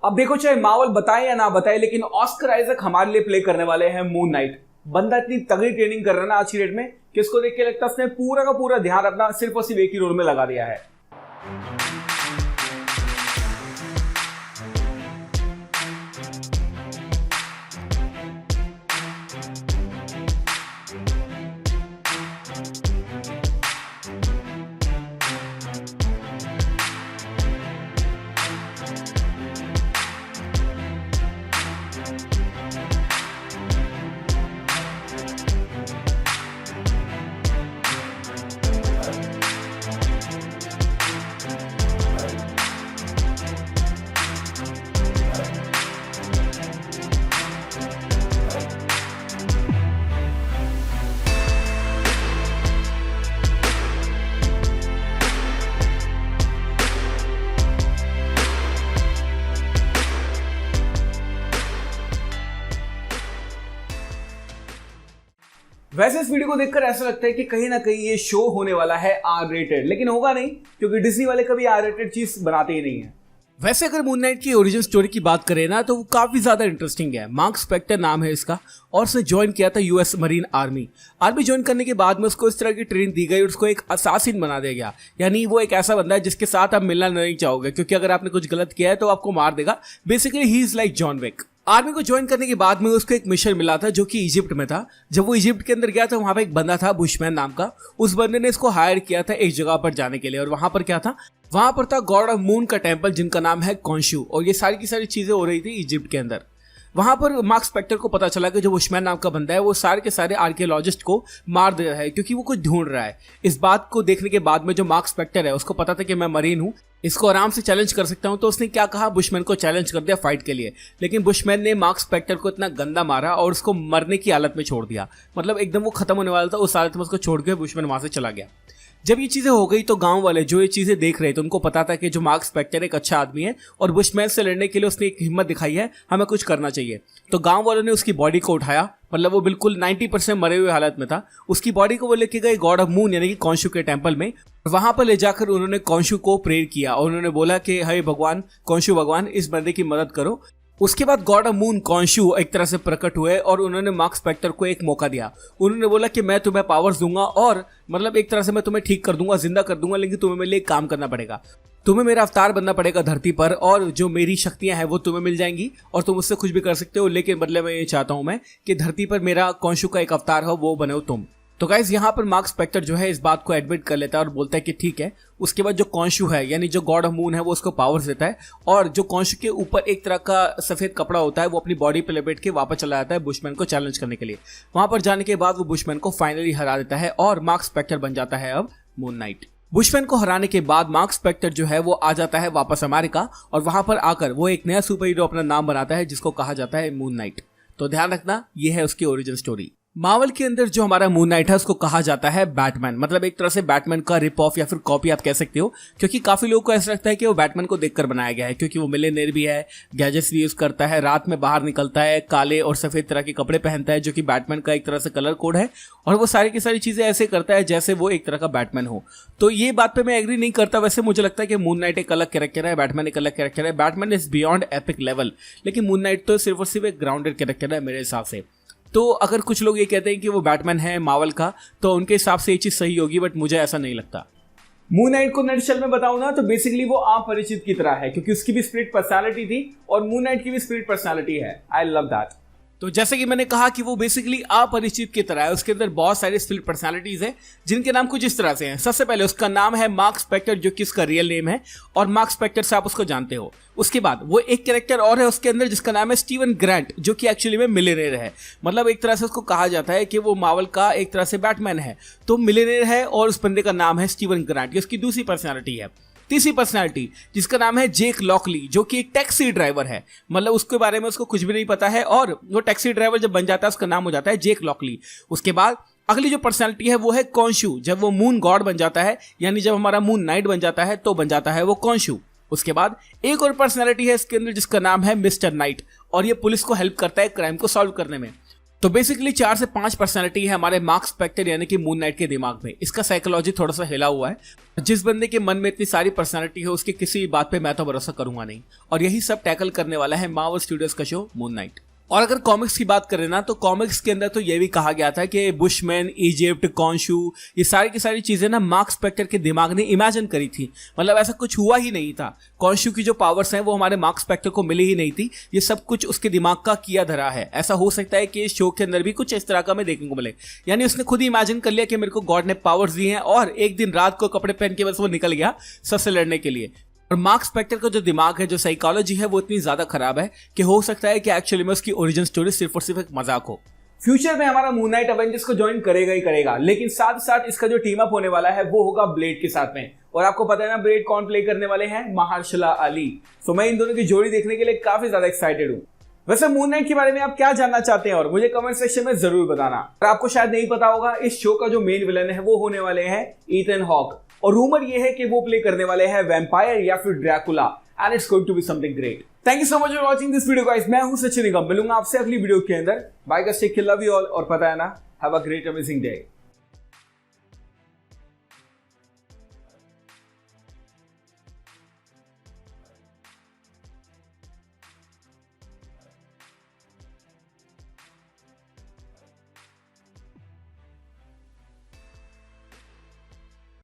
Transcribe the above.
अब देखो, चाहे मार्वल बताए या ना बताए, लेकिन ऑस्कर आइजक हमारे लिए प्ले करने वाले हैं मून नाइट। बंदा इतनी तगड़ी ट्रेनिंग कर रहा है ना आज की डेट में कि इसको देख के लगता है उसने पूरा का पूरा ध्यान अपना सिर्फ और सिर्फ एक ही रोल में लगा दिया है। वैसे इस वीडियो को देखकर ऐसा लगता है कि कहीं ना कहीं ये शो होने वाला है आर रेटेड, लेकिन होगा नहीं क्योंकि डिज्नी वाले कभी आर रेटेड चीज बनाते ही नहीं है। वैसे अगर मून नाइट की ओरिजिन स्टोरी की बात करें ना तो वो काफी ज्यादा इंटरेस्टिंग है। मार्क स्पेक्टर नाम है इसका और उसने ज्वाइन किया था यूएस मरीन आर्मी ज्वाइन करने के बाद में उसको इस तरह की ट्रेनिंग दी गई और उसको एक असासिन बना दिया गया। यानी वो एक ऐसा बंदा है जिसके साथ आप मिलना नहीं चाहोगे, क्योंकि अगर आपने कुछ गलत किया है तो आपको मार देगा। Basically he is like John Wick. Army को ज्वाइन करने के बाद में उसको एक मिशन मिला था जो कि इजिप्ट में था। जब वो इजिप्ट के अंदर गया था वहां पे एक बंदा था बुशमैन नाम का। उस बंदे ने इसको हायर किया था एक जगह पर जाने के लिए, और वहां पर क्या था, वहां पर था गॉड ऑफ मून का टेंपल जिनका नाम है कॉन्शू, और ये सारी की सारी चीजें हो रही थी इजिप्ट के अंदर। वहां पर मार्क स्पेक्टर को पता चला कि जो बुशमैन नाम का बंदा है वो सारे के सारे आर्कियोलॉजिस्ट को मार दे रहा है क्योंकि वो कुछ ढूंढ रहा है। इस बात को देखने के बाद में जो मार्क स्पेक्टर है उसको पता था कि मैं मरीन हूं, इसको आराम से चैलेंज कर सकता हूं, तो उसने क्या कहा, बुशमैन को चैलेंज कर दिया फाइट के लिए। लेकिन बुशमैन ने मार्क स्पेक्टर को इतना गंदा मारा और उसको मरने की हालत में छोड़ दिया। मतलब एकदम वो खत्म होने वाला था, उस हालत में उसको छोड़ के बुशमैन वहां से चला गया। जब ये चीजें हो गई तो गांव वाले जो ये चीजें देख रहे थे उनको पता था कि जो मार्क स्पेक्टर एक अच्छा आदमी है और बुशमैन से लड़ने के लिए उसने एक हिम्मत दिखाई है, हमें कुछ करना चाहिए। तो गांव वालों ने उसकी बॉडी को उठाया, मतलब वो बिल्कुल 90% मरे हुए हालत में था। उसकी बॉडी को वो लेके गए गॉड ऑफ मून यानी कि कॉन्शू के टेंपल में। वहां पर ले जाकर उन्होंने कॉन्शू को प्रेयर किया और उन्होंने बोला कि हे भगवान, कॉन्शू भगवान, इस बंदे की मदद करो। उसके बाद गॉड ऑफ मून कॉन्शू एक तरह से प्रकट हुए और उन्होंने मार्क स्पेक्टर को एक मौका दिया। उन्होंने बोला कि मैं तुम्हें पावर्स दूंगा और मतलब एक तरह से मैं तुम्हें ठीक कर दूंगा, जिंदा कर दूंगा, लेकिन तुम्हें मेरे लिए एक काम करना पड़ेगा। तुम्हें मेरा अवतार बनना पड़ेगा धरती पर और जो मेरी शक्तियां हैं वो तुम्हें मिल जाएंगी और तुम उससे कुछ भी कर सकते हो, लेकिन बदले में ये चाहता हूं मैं कि धरती पर मेरा कॉन्शू का एक अवतार हो, वो बनो तुम। तो गाइज यहाँ पर मार्क स्पेक्टर जो है इस बात को एडमिट कर लेता है और बोलता है कि ठीक है। उसके बाद जो कॉन्शू है यानी जो गॉड ऑफ मून है वो उसको पावर्स देता है और जो कॉन्शू के ऊपर एक तरह का सफेद कपड़ा होता है वो अपनी बॉडी पे लपेट के वापस चला जाता है बुशमैन को चैलेंज करने के लिए। वहां पर जाने के बाद वो बुशमैन को फाइनली हरा देता है और मार्क स्पेक्टर बन जाता है अब मून नाइट। बुशमैन को हराने के बाद मार्क स्पेक्टर जो है वो आ जाता है वापस अमेरिका और वहां पर आकर वो एक नया सुपर हीरो अपना नाम बनाता है जिसको कहा जाता है मून नाइट। तो ध्यान रखना, ये है उसकी ओरिजिन स्टोरी। मार्वल के अंदर जो हमारा मून नाइट है उसको कहा जाता है बैटमैन, मतलब एक तरह से बैटमैन का रिप ऑफ या फिर कॉपी आप कह सकते हो, क्योंकि काफी लोगों को ऐसा लगता है कि वो बैटमैन को देखकर बनाया गया है क्योंकि वो मिलियनेयर भी है, गैजेट्स भी यूज करता है, रात में बाहर निकलता है, काले और सफेद तरह के कपड़े पहनता है जो कि बैटमैन का एक तरह से कलर कोड है, और वो सारी की सारी चीजें ऐसे करता है जैसे वो एक तरह का बैटमैन हो। तो ये बात पे मैं एग्री नहीं करता। वैसे मुझे लगता है कि मून नाइट एक अलग कैरेक्टर है, बैटमैन एक अलग कैरेक्टर है। Batman is beyond epic level, लेकिन मून नाइट तो सिर्फ और सिर्फ एक ग्राउंडेड कैरेक्टर है मेरे हिसाब से। तो अगर कुछ लोग ये कहते हैं कि वो बैटमैन है मार्वल का, तो उनके हिसाब से ये चीज सही होगी, बट मुझे ऐसा नहीं लगता। मून नाइट को नटशेल में बताऊं ना तो बेसिकली वो अपरिचित की तरह है क्योंकि उसकी भी स्प्लिट पर्सनालिटी थी और मून नाइट की भी स्प्लिट पर्सनालिटी है। I love that. तो जैसे कि मैंने कहा कि वो बेसिकली अपरिचित की तरह है, उसके अंदर बहुत सारी स्प्लिट पर्सनालिटीज है जिनके नाम कुछ इस तरह से हैं। सबसे पहले उसका नाम है मार्क स्पेक्टर जो कि उसका रियल नेम है और मार्क स्पेक्टर से आप उसको जानते हो। उसके बाद वो एक कैरेक्टर और है उसके अंदर जिसका नाम है स्टीवन ग्रांट जो कि एक्चुअली में मिलियनेयर है, मतलब एक तरह से उसको कहा जाता है कि वो मार्वल का एक तरह से बैटमैन है। तो मिलियनेयर है और उस बंदे का नाम है स्टीवन ग्रांट, ये उसकी दूसरी पर्सनैलिटी है। तीसरी पर्सनालिटी जिसका नाम है जेक लॉकली जो कि एक टैक्सी ड्राइवर है, मतलब उसके बारे में उसको कुछ भी नहीं पता है और वो टैक्सी ड्राइवर जब बन जाता है उसका नाम हो जाता है जेक लॉकली। उसके बाद अगली जो पर्सनालिटी है वो है कॉन्शू, जब वो मून गॉड बन जाता है यानी जब हमारा मून नाइट बन जाता है तो बन जाता है वो कॉन्शू। उसके बाद एक और पर्सनालिटी है इसके अंदर जिसका नाम है मिस्टर नाइट और ये पुलिस को हेल्प करता है क्राइम को सॉल्व करने में। तो बेसिकली 4 से 5 पर्सनालिटी है हमारे मार्क स्पेक्टर यानी कि मून नाइट के दिमाग में। इसका साइकोलॉजी थोड़ा सा हिला हुआ है। जिस बंदे के मन में इतनी सारी पर्सनालिटी है उसकी किसी भी बात पे मैं तो भरोसा करूंगा नहीं। और यही सब टैकल करने वाला है मार्वल स्टूडियोज का शो मून नाइट। और अगर कॉमिक्स की बात करें ना तो कॉमिक्स के अंदर तो ये भी कहा गया था कि बुशमैन, इजिप्ट, कॉन्शू, ये सारी की सारी चीजें ना मार्क स्पेक्टर के दिमाग ने इमेजिन करी थी। मतलब ऐसा कुछ हुआ ही नहीं था। कॉन्शू की जो पावर्स हैं वो हमारे मार्क स्पेक्टर को मिली ही नहीं थी। ये सब कुछ उसके दिमाग का किया धरा है। ऐसा हो सकता है कि इस शो के अंदर भी कुछ इस तरह का हमें देखने को मिले। यानी उसने खुद ही इमेजिन कर लिया कि मेरे को गॉड ने पावर्स दी हैं और एक दिन रात को कपड़े पहन के बस वो निकल गया सबसे लड़ने के लिए। और मार्क स्पेक्टर का जो दिमाग है, जो साइकोलॉजी है, वो इतनी ज्यादा खराब है कि हो सकता है कि एक्चुअली में उसकी ओरिजिन स्टोरी सिर्फ और सिर्फ एक मजाक हो। फ्यूचर में हमारा मून नाइट अवेंजर्स को ज्वाइन करेगा ही करेगा, लेकिन साथ ही साथ इसका जो टीम अप होने वाला है वो होगा ब्लेड के साथ में। और आपको पता है ना ब्लेड कौन प्ले करने वाले हैं? महारशला अली। तो मैं इन दोनों की जोड़ी देखने के लिए काफी ज्यादा एक्साइटेड हूँ। वैसे मून नाइट के बारे में आप क्या जानना चाहते हैं और मुझे कमेंट सेक्शन में जरूर बताना। और आपको शायद नहीं पता होगा, इस शो का जो मेन विलन है वो होने वाले हैं ईथन हॉक। और रूमर ये है कि वो प्ले करने वाले हैं वैम्पायर या फिर Dracula, and it's going to be something great. Thank you so much for watching this video guys. मैं हूं सचिन निगम, मिलूंगा आपसे अगली वीडियो के अंदर। Bye guys, take care, love you all. और पता है ना, have a great amazing day.